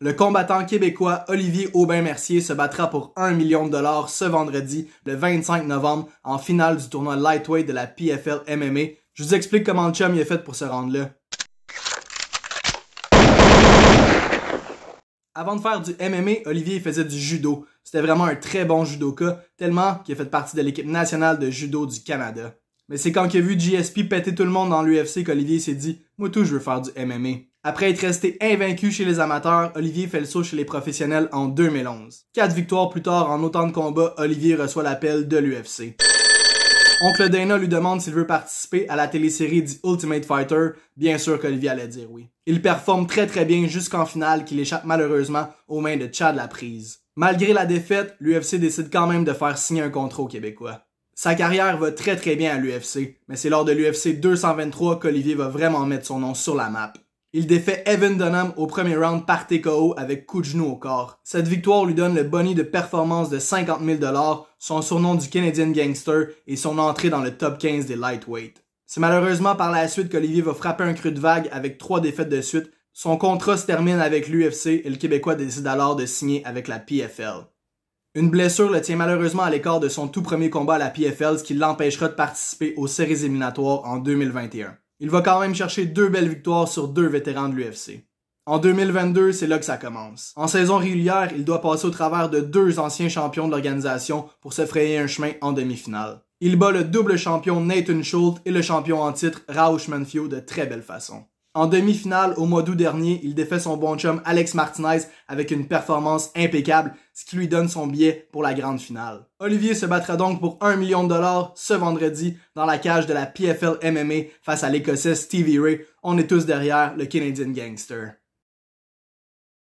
Le combattant québécois Olivier Aubin-Mercier se battra pour 1 million de dollars ce vendredi, le 25 novembre, en finale du tournoi lightweight de la PFL MMA. Je vous explique comment le chum y est fait pour se rendre là. Avant de faire du MMA, Olivier faisait du judo. C'était vraiment un très bon judoka, tellement qu'il a fait partie de l'équipe nationale de judo du Canada. Mais c'est quand il a vu GSP péter tout le monde dans l'UFC qu'Olivier s'est dit « Moi tout, je veux faire du MMA ». Après être resté invaincu chez les amateurs, Olivier fait le saut chez les professionnels en 2011. 4 victoires plus tard, en autant de combats, Olivier reçoit l'appel de l'UFC. Oncle Dana lui demande s'il veut participer à la télésérie The Ultimate Fighter. Bien sûr qu'Olivier allait dire oui. Il performe très bien jusqu'en finale qu'il échappe malheureusement aux mains de Chad Laprise. Malgré la défaite, l'UFC décide quand même de faire signer un contrat au Québécois. Sa carrière va très bien à l'UFC, mais c'est lors de l'UFC 223 qu'Olivier va vraiment mettre son nom sur la map. Il défait Evan Dunham au premier round par TKO avec coup de genou au corps. Cette victoire lui donne le boni de performance de 50 000 $, son surnom du Canadian Gangster et son entrée dans le top 15 des lightweight. C'est malheureusement par la suite qu'Olivier va frapper un creux de vague avec 3 défaites de suite. Son contrat se termine avec l'UFC et le Québécois décide alors de signer avec la PFL. Une blessure le tient malheureusement à l'écart de son tout premier combat à la PFL, ce qui l'empêchera de participer aux séries éliminatoires en 2021. Il va quand même chercher 2 belles victoires sur 2 vétérans de l'UFC. En 2022, c'est là que ça commence. En saison régulière, il doit passer au travers de 2 anciens champions de l'organisation pour se frayer un chemin en demi-finale. Il bat le double champion Nathan Schultz et le champion en titre Raush Manfio de très belle façon. En demi-finale, au mois d'août dernier, il défait son bon chum Alex Martinez avec une performance impeccable, ce qui lui donne son billet pour la grande finale. Olivier se battra donc pour 1 million de dollars ce vendredi dans la cage de la PFL MMA face à l'Écossais Stevie Ray. On est tous derrière le Canadian Gangster.